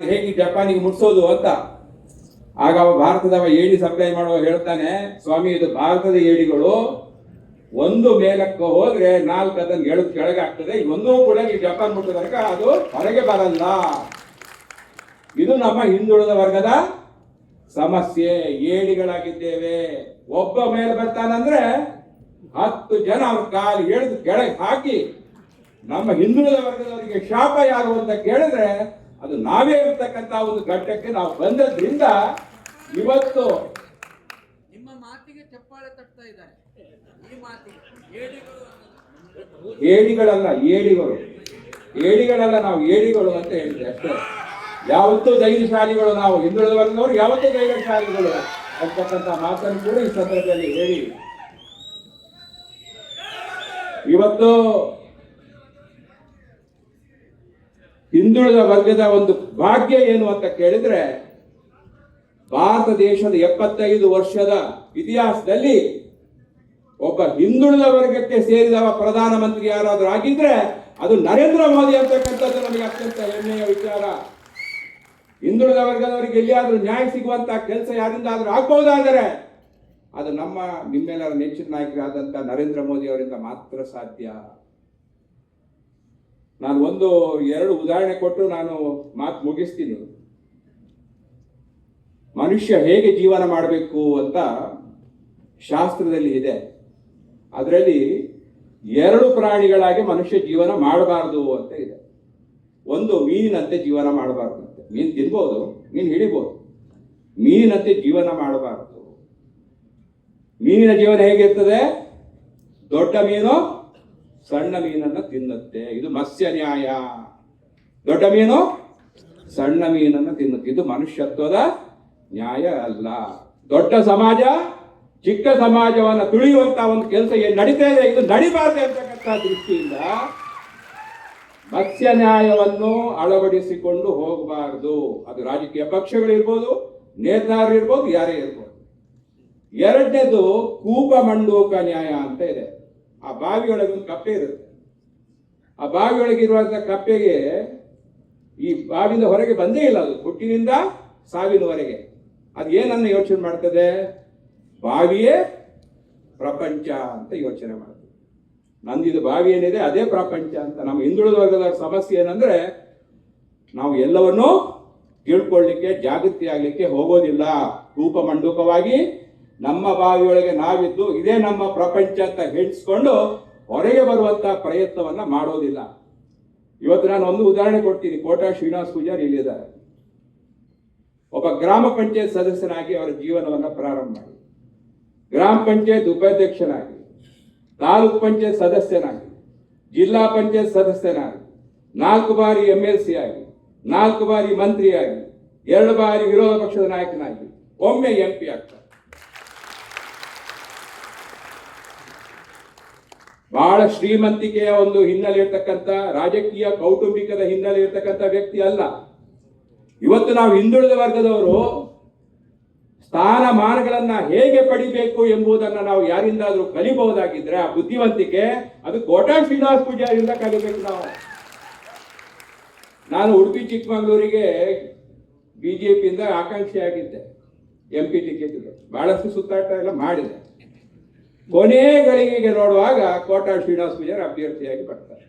ಹೇಗೆ ಜಪಾನಿಗೆ ಮುಟ್ಸೋದು ಅಂತ. ಆಗ ಅವ ಭಾರತದವ ಏಡಿ ಸಪ್ಲೈ ಮಾಡುವ ಹೇಳ್ತಾನೆ, ಸ್ವಾಮಿ ಇದು ಭಾರತದ ಏಡಿಗಳು, ಒಂದು ಮೇಲಕ್ಕೆ ಹೋದ್ರೆ 4 ಅದನ್ನು ಕೆಳಗೆ ಆಗ್ತದೆ, ಒಂದೂ ಕೂಡ ಈ ಜಪಾನ್ ಮುಟ್ಟೋದಕ್ಕ ಅದು ಹೊರಗೆ ಬರಲ್ಲ. ಇದು ನಮ್ಮ ಹಿಂದುಳಿದ ವರ್ಗದ ಸಮಸ್ಯೆ. ಏಡಿಗಳಾಗಿದ್ದೇವೆ. ಒಬ್ಬ ಮೇಲೆ ಬರ್ತಾನಂದ್ರೆ 10 ಜನ ಅವ್ರ ಕಾಲು ಎಳೆದು ಕೆಳಗೆ ಹಾಕಿ ನಮ್ಮ ಹಿಂದುಳಿದ ವರ್ಗದವರಿಗೆ ಶಾಪ ಯಾರು ಅಂತ ಕೇಳಿದ್ರೆ ಅದು ನಾವೇ ಇರ್ತಕ್ಕಂಥ ಒಂದು ಘಟ್ಟಕ್ಕೆ ನಾವು ಬಂದದ್ರಿಂದ ಇವತ್ತು ನಿಮ್ಮ ಮಾತಿಗೆ ಚಪ್ಪಾಳೆ ತಟ್ತಾ ಇದ್ದಾರೆ. ಈ ಮಾತಿಗೆ ಏಡಿಗಳಲ್ಲ, ಏಡಿಗಳಲ್ಲ, ನಾವು ಏಡಿಗಳು ಅಂತ ಹೇಳಿದೆ ಅಷ್ಟೇ. ಯಾವತ್ತೂ ಧೈರ್ಯಶಾಲಿಗಳು, ನಾವು ಹಿಂದುಳಿದ ವರ್ಗದವರು ಯಾವತ್ತೂ ಧೈರ್ಯಶಾಲಿಗಳು ಅಂತಕ್ಕಂಥ ಮಾತನ್ನು ಕೂಡ ಈ ಸಂದರ್ಭದಲ್ಲಿ ಹೇಳಿ, ಇವತ್ತು ಹಿಂದುಳಿದ ವರ್ಗದ ಒಂದು ಭಾಗ್ಯ ಏನು ಅಂತ ಕೇಳಿದ್ರೆ, ಭಾರತ ದೇಶದ 75 ವರ್ಷದ ಇತಿಹಾಸದಲ್ಲಿ ಒಬ್ಬ ಹಿಂದುಳಿದ ವರ್ಗಕ್ಕೆ ಸೇರಿದವ ಪ್ರಧಾನಮಂತ್ರಿ ಯಾರಾದ್ರೂ ಆಗಿದ್ರೆ ಅದು ನರೇಂದ್ರ ಮೋದಿ ಅಂತಕ್ಕಂಥದ್ದು ನಮಗೆ ಅತ್ಯಂತ ಹೆಮ್ಮೆಯ ವಿಚಾರ. ಹಿಂದುಳಿದ ವರ್ಗದವರಿಗೆ ಎಲ್ಲಿಯಾದ್ರೂ ನ್ಯಾಯ ಸಿಗುವಂತ ಕೆಲಸ ಯಾರಿಂದ ಆದ್ರೂ ಆಗ್ಬಹುದಾದರೆ ಅದು ನಿಮ್ಮೆಲ್ಲರ ನೆಚ್ಚಿನ ನಾಯಕರಾದಂಥ ನರೇಂದ್ರ ಮೋದಿ ಅವರಿಂದ ಮಾತ್ರ ಸಾಧ್ಯ. ನಾನು 1-2 ಉದಾಹರಣೆ ಕೊಟ್ಟು ನಾನು ಮಾತು ಮುಗಿಸ್ತೀನಿ. ಮನುಷ್ಯ ಹೇಗೆ ಜೀವನ ಮಾಡಬೇಕು ಅಂತ ಶಾಸ್ತ್ರದಲ್ಲಿ ಇದೆ. ಅದರಲ್ಲಿ 2 ಪ್ರಾಣಿಗಳಾಗಿ ಮನುಷ್ಯ ಜೀವನ ಮಾಡಬಾರ್ದು ಅಂತ ಇದೆ. ಒಂದು, ಮೀನಿನಂತೆ ಜೀವನ ಮಾಡಬಾರ್ದು ಅಂತೆ. ಮೀನು ತಿನ್ಬೋದು, ಮೀನು ಹಿಡಿಬೋದು, ಮೀನಿನಂತೆ ಜೀವನ ಮಾಡಬಾರ್ದು. ಮೀನಿನ ಜೀವನ ಹೇಗಿರ್ತದೆ? ದೊಡ್ಡ ಮೀನು ಸಣ್ಣ ಮೀನನ್ನು ತಿನ್ನುತ್ತೆ, ಇದು ಮತ್ಸ್ಯ ನ್ಯಾಯ. ದೊಡ್ಡ ಮೀನು ಸಣ್ಣ ಮೀನನ್ನು ತಿನ್ನುತ್ತೆ, ಇದು ಮನುಷ್ಯತ್ವದ ನ್ಯಾಯ ಅಲ್ಲ. ದೊಡ್ಡ ಸಮಾಜ ಚಿಕ್ಕ ಸಮಾಜವನ್ನು ತುಳಿಯುವಂತ ಒಂದು ಕೆಲಸ ಏನು ನಡೀತಾ ಇದೆ, ಇದು ನಡಿಬಾರದು ಅಂತಕ್ಕಂಥ ದೃಷ್ಟಿಯಿಂದ ಮತ್ಸ್ಯ ನ್ಯಾಯವನ್ನು ಅಳವಡಿಸಿಕೊಂಡು ಹೋಗಬಾರದು. ಅದು ರಾಜಕೀಯ ಪಕ್ಷಗಳಿರ್ಬೋದು, ನೇತಾರರು ಇರ್ಬೋದು, ಯಾರೇ ಇರ್ಬೋದು. 2ನೇದು ಕೂಪ ಮಂಡೂಕ ನ್ಯಾಯ ಅಂತ ಇದೆ. ಆ ಬಾವಿಯೊಳಗೆ ಒಂದು ಕಪ್ಪೆ ಇರುತ್ತೆ. ಆ ಬಾವಿಯೊಳಗಿರುವಂಥ ಕಪ್ಪೆಗೆ ಈ ಬಾವಿಯಿಂದ ಹೊರಗೆ ಬಂದೇ ಇಲ್ಲ, ಅದು ಹುಟ್ಟಿನಿಂದ ಸಾವಿನವರೆಗೆ ಅದು ಏನನ್ನು ಯೋಚನೆ ಮಾಡ್ತದೆ? ಬಾವಿಯೇ ಪ್ರಪಂಚ ಅಂತ ಯೋಚನೆ ಮಾಡ್ತದೆ. ನಂದಿದು ಬಾವಿ ಏನಿದೆ ಅದೇ ಪ್ರಪಂಚ ಅಂತ. ನಮ್ಮ ಹಿಂದುಳಿದ ವರ್ಗದ ಸಮಸ್ಯೆ ಏನಂದ್ರೆ, ನಾವು ಎಲ್ಲವನ್ನೂ ತಿಳ್ಕೊಳ್ಳಿಕ್ಕೆ, ಜಾಗೃತಿ ಆಗ್ಲಿಕ್ಕೆ ಹೋಗೋದಿಲ್ಲ. ಕೂಪ ಮಂಡೂಕವಾಗಿ ನಮ್ಮ ಬಾವಿಯೊಳಗೆ ನಾವಿದ್ದು ಇದೇ ನಮ್ಮ ಪ್ರಪಂಚ ಅಂತ ಹೇಳಿಸ್ಕೊಂಡು ಹೊರಗೆ ಬರುವಂತ ಪ್ರಯತ್ನವನ್ನ ಮಾಡೋದಿಲ್ಲ. ಇವತ್ತು ನಾನು ಒಂದು ಉದಾಹರಣೆ ಕೊಡ್ತೀನಿ. ಕೋಟಾ ಶ್ರೀನಿವಾಸ ಪೂಜಾರಿ ಇಲ್ಲಿದ್ದಾರೆ. ಒಬ್ಬ ಗ್ರಾಮ ಪಂಚಾಯತ್ ಸದಸ್ಯನಾಗಿ ಅವರ ಜೀವನವನ್ನ ಪ್ರಾರಂಭ ಮಾಡಿ, ಗ್ರಾಮ ಪಂಚಾಯತ್ ಉಪಾಧ್ಯಕ್ಷನಾಗಿ, ತಾಲೂಕು ಪಂಚಾಯತ್ ಸದಸ್ಯನಾಗಿ, ಜಿಲ್ಲಾ ಪಂಚಾಯತ್ ಸದಸ್ಯನಾಗಿ, 4 ಬಾರಿ MLC ಆಗಿ, 4 ಬಾರಿ ಮಂತ್ರಿಯಾಗಿ, 2 ಬಾರಿ ವಿರೋಧ ಪಕ್ಷದ ನಾಯಕನಾಗಿ, ಒಮ್ಮೆ MP ಆಗ್ತಾರೆ. ಬಹಳ ಶ್ರೀಮಂತಿಕೆಯ ಒಂದು ಹಿನ್ನೆಲೆ ಇರ್ತಕ್ಕಂಥ, ರಾಜಕೀಯ ಕೌಟುಂಬಿಕದ ಹಿನ್ನೆಲೆ ಇರ್ತಕ್ಕಂಥ ವ್ಯಕ್ತಿ ಅಲ್ಲ. ಇವತ್ತು ನಾವು ಹಿಂದುಳಿದ ವರ್ಗದವರು ಸ್ಥಾನಮಾನಗಳನ್ನ ಹೇಗೆ ಪಡಿಬೇಕು ಎಂಬುದನ್ನು ನಾವು ಯಾರಿಂದಾದ್ರೂ ಕಲಿಬಹುದಾಗಿದ್ರೆ, ಆ ಬುದ್ಧಿವಂತಿಕೆ ಅದು ಕೋಟಾ ಶ್ರೀನಿವಾಸ ಪೂಜಾರಿಯಿಂದ ಕಲಿಬೇಕು ನಾವು. ನಾನು ಉಡುಪಿ ಚಿಕ್ಕಮಗಳೂರಿಗೆ BJPಯಿಂದ ಆಕಾಂಕ್ಷಿ ಆಗಿದ್ದೆ, MP ಟಿಕೆಟ್ಗೆ. ಬಹಳಷ್ಟು ಸುತ್ತಾಟ ಎಲ್ಲ ಮಾಡಿದೆ. ಕೊನೆ ಗಳಿಗೆಗೆ ನೋಡುವಾಗ ಕೋಟಾ ಶ್ರೀನಿವಾಸ ಪೂಜಾರಿ ಅಭ್ಯರ್ಥಿಯಾಗಿ ಬರ್ತಾರೆ.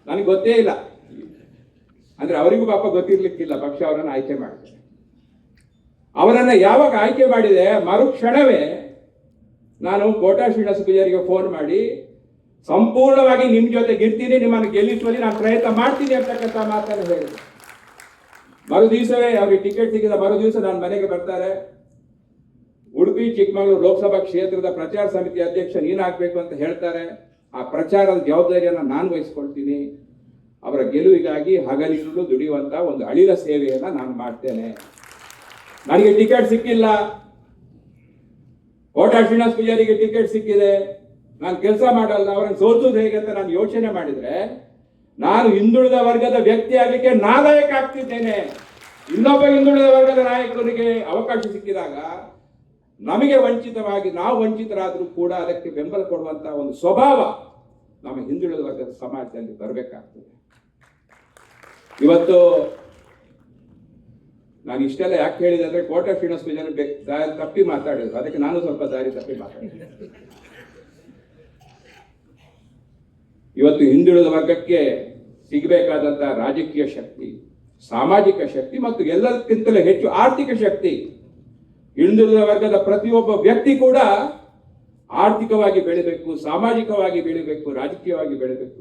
ನನಗೆ ಗೊತ್ತೇ ಇಲ್ಲ, ಅಂದ್ರೆ ಅವರಿಗೂ ಪಾಪ ಗೊತ್ತಿರ್ಲಿಕ್ಕಿಲ್ಲ, ಪಕ್ಷ ಅವರನ್ನು ಆಯ್ಕೆ ಮಾಡಿದೆ. ಅವರನ್ನ ಯಾವಾಗ ಆಯ್ಕೆ ಮಾಡಿದೆ ಮರುಕ್ಷಣವೇ ನಾನು ಕೋಟಾ ಶ್ರೀನಿವಾಸ ಪೂಜಾರಿಗೆ ಫೋನ್ ಮಾಡಿ ಸಂಪೂರ್ಣವಾಗಿ ನಿಮ್ಮ ಜೊತೆಗೆ ಇರ್ತೀನಿ, ನಿಮ್ಮನ್ನು ಗೆಲ್ಲಿಸುವಲ್ಲಿ ನಾನು ಪ್ರಯತ್ನ ಮಾಡ್ತೀನಿ ಅಂತಕ್ಕಂಥ ಮಾತನ್ನು ಹೇಳಿದೆ. ಮರುದಿವಸವೇ ಅವ್ರಿಗೆ ಟಿಕೆಟ್ ಸಿಕ್ಕಿದ ಮರುದಿವಸ ನಾನು ಮನೆಗೆ ಬರ್ತಾರೆ. ಉಡುಪಿ ಚಿಕ್ಕಮಗಳೂರು ಲೋಕಸಭಾ ಕ್ಷೇತ್ರದ ಪ್ರಚಾರ ಸಮಿತಿ ಅಧ್ಯಕ್ಷ ನೀನಾಗಬೇಕು ಅಂತ ಹೇಳ್ತಾರೆ. ಆ ಪ್ರಚಾರದ ಜವಾಬ್ದಾರಿಯನ್ನು ನಾನು ವಹಿಸ್ಕೊಳ್ತೀನಿ. ಅವರ ಗೆಲುವಿಗಾಗಿ ಹಗಲಿರುಳು ದುಡಿಯುವಂತ ಒಂದು ಅಳಿಲ ಸೇವೆಯನ್ನು ನಾನು ಮಾಡ್ತೇನೆ. ನನಗೆ ಟಿಕೆಟ್ ಸಿಕ್ಕಿಲ್ಲ, ಕೋಟಾ ಶ್ರೀನಿವಾಸ ಪೂಜಾರಿಗೆ ಟಿಕೆಟ್ ಸಿಕ್ಕಿದೆ, ನಾನು ಕೆಲಸ ಮಾಡಲ್ಲ, ಅವರನ್ನು ಸೋಲ್ಸೋದು ಹೇಗೆ ಅಂತ ನಾನು ಯೋಚನೆ ಮಾಡಿದ್ರೆ, ನಾನು ಹಿಂದುಳಿದ ವರ್ಗದ ವ್ಯಕ್ತಿ ಆಗಲಿಕ್ಕೆ ನಾಲಾಯಕ ಆಗ್ತಿದ್ದೇನೆ. ಇನ್ನೊಬ್ಬ ಹಿಂದುಳಿದ ವರ್ಗದ ನಾಯಕರಿಗೆ ಅವಕಾಶ ಸಿಕ್ಕಿದಾಗ ನಮಗೆ ವಂಚಿತವಾಗಿ ನಾವು ವಂಚಿತರಾದರೂ ಕೂಡ ಅದಕ್ಕೆ ಬೆಂಬಲ ಕೊಡುವಂತಹ ಒಂದು ಸ್ವಭಾವ ನಮ್ಮ ಹಿಂದುಳಿದ ವರ್ಗದ ಸಮಾಜದಲ್ಲಿ ಬರಬೇಕಾಗ್ತದೆ. ಇವತ್ತು ನಾನು ಇಷ್ಟೆಲ್ಲ ಯಾಕೆ ಹೇಳಿದೆ ಅಂದ್ರೆ ಕೋಟ ಶ್ರೀನಿವಾಸ ಪೂಜಾರಿ ದಾರಿ ತಪ್ಪಿ ಮಾತಾಡಿದ್ರು, ಅದಕ್ಕೆ ನಾನು ಸ್ವಲ್ಪ ದಾರಿ ತಪ್ಪಿ ಮಾತಾಡಿದೆ. ಇವತ್ತು ಹಿಂದುಳಿದ ವರ್ಗಕ್ಕೆ ಸಿಗಬೇಕಾದಂತಹ ರಾಜಕೀಯ ಶಕ್ತಿ, ಸಾಮಾಜಿಕ ಶಕ್ತಿ ಮತ್ತು ಎಲ್ಲಕ್ಕಿಂತಲೂ ಹೆಚ್ಚು ಆರ್ಥಿಕ ಶಕ್ತಿ, ಹಿಂದುಳಿದ ವರ್ಗದ ಪ್ರತಿಯೊಬ್ಬ ವ್ಯಕ್ತಿ ಕೂಡ ಆರ್ಥಿಕವಾಗಿ ಬೆಳಿಬೇಕು, ಸಾಮಾಜಿಕವಾಗಿ ಬೆಳಿಬೇಕು, ರಾಜಕೀಯವಾಗಿ ಬೆಳಿಬೇಕು.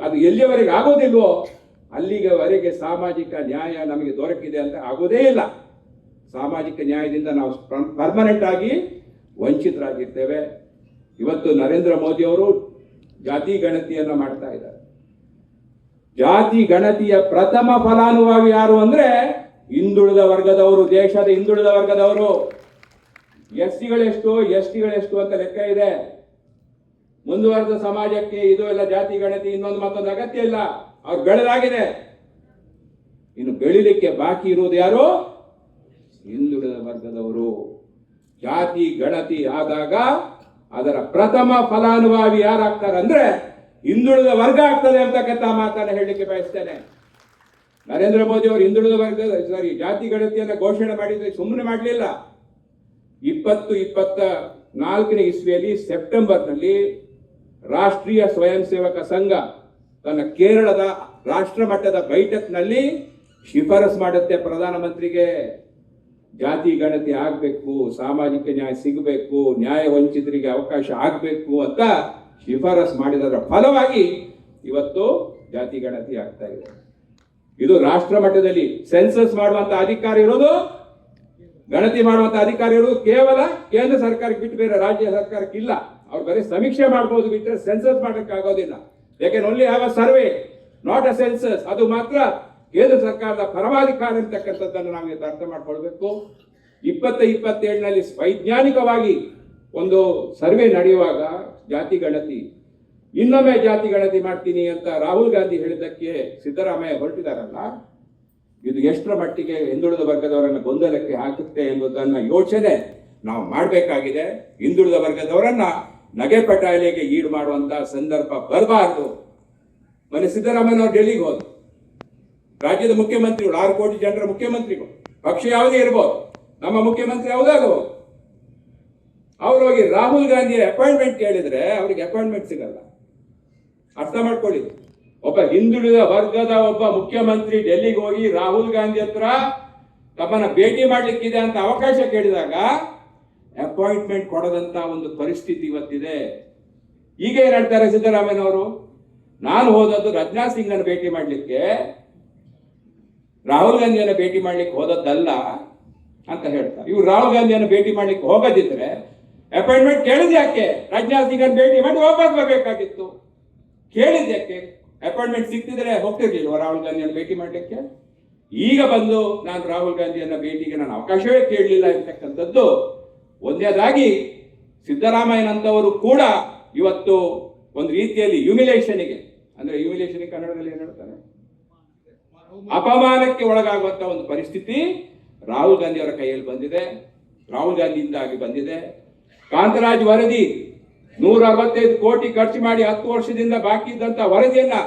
ಅದು ಎಲ್ಲಿಯವರೆಗೆ ಆಗೋದಿಲ್ವೋ ಅಲ್ಲಿಗೆವರೆಗೆ ಸಾಮಾಜಿಕ ನ್ಯಾಯ ನಮಗೆ ದೊರಕಿದೆ ಅಂತ ಆಗೋದೇ ಇಲ್ಲ. ಸಾಮಾಜಿಕ ನ್ಯಾಯದಿಂದ ನಾವು ಪರ್ಮನೆಂಟ್ ಆಗಿ ವಂಚಿತರಾಗಿರ್ತೇವೆ. ಇವತ್ತು ನರೇಂದ್ರ ಮೋದಿ ಅವರು ಜಾತಿ ಗಣತಿಯನ್ನ ಮಾಡ್ತಾ ಇದ್ದಾರೆ. ಜಾತಿ ಗಣತಿಯ ಪ್ರಥಮ ಫಲಾನುಭವಿ ಯಾರು ಅಂದ್ರೆ ಹಿಂದುಳಿದ ವರ್ಗದವರು, ದೇಶದ ಹಿಂದುಳಿದ ವರ್ಗದವರು. ಎಸ್ಟಿಗಳೆಷ್ಟು ಅಂತ ಲೆಕ್ಕ ಇದೆ. ಮುಂದುವರೆದ ಸಮಾಜಕ್ಕೆ ಇದು ಎಲ್ಲ ಜಾತಿ ಗಣತಿ ಇನ್ನೊಂದು ಮತ್ತೊಂದು ಅಗತ್ಯ ಇಲ್ಲ, ಅವ್ರು ಬೆಳೆದಾಗಿದೆ. ಇನ್ನು ಬೆಳಿಲಿಕ್ಕೆ ಬಾಕಿ ಇರುವುದು ಯಾರು? ಹಿಂದುಳಿದ ವರ್ಗದವರು. ಜಾತಿ ಗಣತಿ ಆದಾಗ ಅದರ ಪ್ರಥಮ ಫಲಾನುಭವಿ ಯಾರಾಗ್ತಾರೆ ಅಂದ್ರೆ ಹಿಂದುಳಿದ ವರ್ಗ ಆಗ್ತದೆ ಅಂತಕ್ಕಂಥ ಮಾತನ್ನ ಹೇಳಲಿಕ್ಕೆ ಬಯಸ್ತೇನೆ. ನರೇಂದ್ರ ಮೋದಿ ಅವರು ಹಿಂದುಳಿದ ವರ್ಗ ಜಾತಿ ಗಣತಿಯನ್ನ ಘೋಷಣೆ ಮಾಡಿದ್ರೆ ಸುಮ್ಮನೆ ಮಾಡಲಿಲ್ಲ. 2024 ಇಸ್ವಿಯಲ್ಲಿ ಸೆಪ್ಟೆಂಬರ್ನಲ್ಲಿ ರಾಷ್ಟ್ರೀಯ ಸ್ವಯಂ ಸೇವಕ ಸಂಘ ತನ್ನ ಕೇರಳದ ರಾಷ್ಟ್ರ ಮಟ್ಟದ ಬೈಠಕ್ನಲ್ಲಿ ಶಿಫಾರಸ್ ಮಾಡುತ್ತೆ ಪ್ರಧಾನಮಂತ್ರಿಗೆ. ಜಾತಿ ಗಣತಿ ಆಗಬೇಕು, ಸಾಮಾಜಿಕ ನ್ಯಾಯ ಸಿಗಬೇಕು, ನ್ಯಾಯ ವಂಚಿತರಿಗೆ ಅವಕಾಶ ಆಗಬೇಕು ಅಂತ ಶಿಫಾರಸ್ ಮಾಡಿದರ ಫಲವಾಗಿ ಇವತ್ತು ಜಾತಿ ಗಣತಿ ಆಗ್ತಾ ಇದೆ. ಇದು ರಾಷ್ಟ್ರ ಮಟ್ಟದಲ್ಲಿ ಸೆನ್ಸಸ್ ಮಾಡುವಂತ ಅಧಿಕಾರ ಇರೋದು, ಗಣತಿ ಮಾಡುವಂತ ಅಧಿಕಾರ ಇರೋದು ಕೇವಲ ಕೇಂದ್ರ ಸರ್ಕಾರಕ್ಕೆ ಬಿಟ್ಟು ಬೇರೆ ರಾಜ್ಯ ಸರ್ಕಾರಕ್ಕೆ ಇಲ್ಲ. ಅವ್ರು ಬರೀ ಸಮೀಕ್ಷೆ ಮಾಡಬಹುದು ಬಿಟ್ಟರೆ ಸೆನ್ಸಸ್ ಮಾಡಕ್ಕೆ ಆಗೋದಿಲ್ಲ. ಯಾಕೆ only have a survey, not a census. ಅದು ಮಾತ್ರ ಕೇಂದ್ರ ಸರ್ಕಾರದ ಪರಮಾಧಿಕಾರ ಅಂತಕ್ಕಂಥದ್ದನ್ನು ನಾವು ಅರ್ಥ ಮಾಡ್ಕೊಳ್ಬೇಕು. 2027ನಲ್ಲಿ ವೈಜ್ಞಾನಿಕವಾಗಿ ಒಂದು ಸರ್ವೆ ನಡೆಯುವಾಗ ಜಾತಿ ಗಣತಿ, ಇನ್ನೊಮ್ಮೆ ಜಾತಿ ಗಣತಿ ಮಾಡ್ತೀನಿ ಅಂತ ರಾಹುಲ್ ಗಾಂಧಿ ಹೇಳಿದ್ದಕ್ಕೆ ಸಿದ್ದರಾಮಯ್ಯ ಹೊರಟಿದಾರಲ್ಲ, ಇದು ಎಷ್ಟರ ಮಟ್ಟಿಗೆ ಹಿಂದುಳಿದ ವರ್ಗದವರನ್ನ ಗೊಂದಲಕ್ಕೆ ಹಾಕುತ್ತೆ ಎಂಬುದನ್ನ ಯೋಚನೆ ನಾವು ಮಾಡಬೇಕಾಗಿದೆ. ಹಿಂದುಳಿದ ವರ್ಗದವರನ್ನ ನಗೆ ಪಟಾಯಿಲೆಗೆ ಈಡು ಮಾಡುವಂತಹ ಸಂದರ್ಭ ಬರಬಾರದು. ಮೊನ್ನೆ ಸಿದ್ದರಾಮಯ್ಯ ಡೆಲ್ಲಿಗೆ ಹೋದ್ರು. ರಾಜ್ಯದ ಮುಖ್ಯಮಂತ್ರಿಗಳು, 6 ಕೋಟಿ ಜನರ ಮುಖ್ಯಮಂತ್ರಿಗಳು, ಪಕ್ಷ ಯಾವುದೇ ಇರ್ಬೋದು, ನಮ್ಮ ಮುಖ್ಯಮಂತ್ರಿ ಯಾವುದಾಗಬಹುದು, ಅವ್ರು ಹೋಗಿ ರಾಹುಲ್ ಗಾಂಧಿಯ ಅಪಾಯಿಂಟ್ಮೆಂಟ್ ಕೇಳಿದ್ರೆ ಅವ್ರಿಗೆ ಅಪಾಯಿಂಟ್ಮೆಂಟ್ ಸಿಗಲ್ಲ. ಅರ್ಥ ಮಾಡ್ಕೊಳ್ಳಿ. ಒಬ್ಬ ಹಿಂದುಳಿದ ವರ್ಗದ ಒಬ್ಬ ಮುಖ್ಯಮಂತ್ರಿ ಡೆಲ್ಲಿಗೆ ಹೋಗಿ ರಾಹುಲ್ ಗಾಂಧಿ ಹತ್ರ ತಮ್ಮನ್ನ ಭೇಟಿ ಮಾಡ್ಲಿಕ್ಕಿದೆ ಅಂತ ಅವಕಾಶ ಕೇಳಿದಾಗ ಅಪಾಯಿಂಟ್ಮೆಂಟ್ ಕೊಡದಂತ ಒಂದು ಪರಿಸ್ಥಿತಿ ಇವತ್ತಿದೆ. ಈಗ ಏನ್ ಹೇಳ್ತಾರೆ ಸಿದ್ದರಾಮಯ್ಯನವರು, ನಾನು ಹೋದದ್ದು ರಾಜನಾಥ್ ಸಿಂಗ್ ಅನ್ನು ಭೇಟಿ ಮಾಡ್ಲಿಕ್ಕೆ, ರಾಹುಲ್ ಗಾಂಧಿಯನ್ನು ಭೇಟಿ ಮಾಡ್ಲಿಕ್ಕೆ ಹೋದದ್ದಲ್ಲ ಅಂತ ಹೇಳ್ತಾರೆ. ಇವ್ರು ರಾಹುಲ್ ಗಾಂಧಿಯನ್ನು ಭೇಟಿ ಮಾಡ್ಲಿಕ್ಕೆ ಹೋಗದಿದ್ರೆ ಅಪಾಯಿಂಟ್ಮೆಂಟ್ ಕೇಳಿದ ಯಾಕೆ? ರಾಜನಾಥ್ ಸಿಂಗ್ ಅನ್ನು ಭೇಟಿ ಮಾಡಿ ವಾಪಸ್ ಬರಬೇಕಾಗಿತ್ತು. ಕೇಳಿದ ಯಾಕೆ? ಅಪಾಯಿಂಟ್ಮೆಂಟ್ ಸಿಕ್ತಿದ್ರೆ ಹೋಗ್ತಿರ್ಲಿಲ್ವ ರಾಹುಲ್ ಗಾಂಧಿಯನ್ನು ಭೇಟಿ ಮಾಡ್ಲಿಕ್ಕೆ? ಈಗ ಬಂದು ನಾನು ರಾಹುಲ್ ಗಾಂಧಿಯನ್ನ ಭೇಟಿಗೆ ನಾನು ಅವಕಾಶವೇ ಕೇಳಲಿಲ್ಲ ಅಂತಕ್ಕಂಥದ್ದು ಒಂದೇದಾಗಿ. ಸಿದ್ದರಾಮಯ್ಯನಂತವರು ಕೂಡ ಇವತ್ತು ಒಂದು ರೀತಿಯಲ್ಲಿ ಹ್ಯೂಮಿಲೇಷನ್ಗೆ, ಅಂದ್ರೆ ಹ್ಯೂಮಿಲೇಷನ್ ಕನ್ನಡದಲ್ಲಿ ಏನ್ ಹೇಳ್ತಾರೆ, ಅಪಮಾನಕ್ಕೆ ಒಳಗಾಗುವಂತ ಒಂದು ಪರಿಸ್ಥಿತಿ ರಾಹುಲ್ ಗಾಂಧಿ ಅವರ ಕೈಯಲ್ಲಿ ಬಂದಿದೆ, ರಾಹುಲ್ ಗಾಂಧಿಯಿಂದಾಗಿ ಬಂದಿದೆ. ಕಾಂತರಾಜ್ ವರದಿ 165 ಕೋಟಿ ಖರ್ಚು ಮಾಡಿ 10 ವರ್ಷದಿಂದ ಬಾಕಿ ಇದ್ದಂತ ವರದಿಯನ್ನ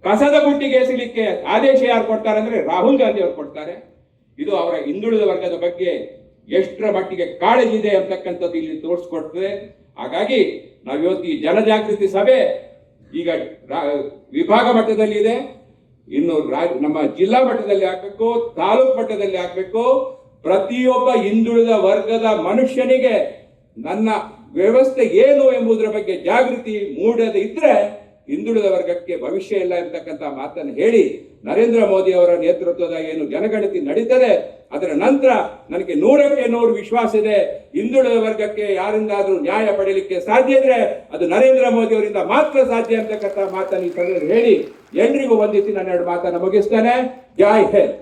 ಕಸದ ಬುಟ್ಟಿಗೆ ಎಸೆಯಲಿಕ್ಕೆ ಆದೇಶ ಯಾರು ಕೊಡ್ತಾರೆ ಅಂದ್ರೆ ರಾಹುಲ್ ಗಾಂಧಿ ಅವರು ಕೊಡ್ತಾರೆ. ಇದು ಅವರ ಹಿಂದುಳಿದ ವರ್ಗದ ಬಗ್ಗೆ ಎಷ್ಟರ ಮಟ್ಟಿಗೆ ಕಾಳಜಿ ಇದೆ ಅಂತಕ್ಕಂಥದ್ದು ಇಲ್ಲಿ ತೋರಿಸ್ಕೊಡ್ತದೆ. ಹಾಗಾಗಿ ನಾವಿವತ್ತು ಈ ಜನಜಾಗೃತಿ ಸಭೆ ಈಗ ವಿಭಾಗ ಮಟ್ಟದಲ್ಲಿ ಇದೆ, ಇನ್ನು ನಮ್ಮ ಜಿಲ್ಲಾ ಮಟ್ಟದಲ್ಲಿ ಆಗ್ಬೇಕು, ತಾಲೂಕು ಮಟ್ಟದಲ್ಲಿ ಆಗ್ಬೇಕು. ಪ್ರತಿಯೊಬ್ಬ ಹಿಂದುಳಿದ ವರ್ಗದ ಮನುಷ್ಯನಿಗೆ ನನ್ನ ವ್ಯವಸ್ಥೆ ಏನು ಎಂಬುದರ ಬಗ್ಗೆ ಜಾಗೃತಿ ಮೂಡದೆ ಇದ್ರೆ ಹಿಂದುಳಿದ ವರ್ಗಕ್ಕೆ ಭವಿಷ್ಯ ಇಲ್ಲ ಎಂತಕ್ಕಂಥ ಮಾತನ್ನು ಹೇಳಿ, ನರೇಂದ್ರ ಮೋದಿ ಅವರ ನೇತೃತ್ವದ ಏನು ಜನಗಣತಿ ನಡೀತದೆ ಅದರ ನಂತರ ನನಗೆ 100ಕ್ಕೆ 100 ವಿಶ್ವಾಸ ಇದೆ. ಹಿಂದುಳಿದ ವರ್ಗಕ್ಕೆ ಯಾರಿಂದಾದ್ರೂ ನ್ಯಾಯ ಪಡೆಯಲಿಕ್ಕೆ ಸಾಧ್ಯ ಇದ್ರೆ ಅದು ನರೇಂದ್ರ ಮೋದಿ ಅವರಿಂದ ಮಾತ್ರ ಸಾಧ್ಯ ಅಂತಕ್ಕಂಥ ಮಾತನ್ನು ಈ ಹೇಳಿ ಎಲ್ರಿಗೂ ವಂದಿಸಿ ನನ್ನ 2 ಮಾತನ್ನು ಮುಗಿಸ್ತೇನೆ. ಜೈ ಹಿಂದ್.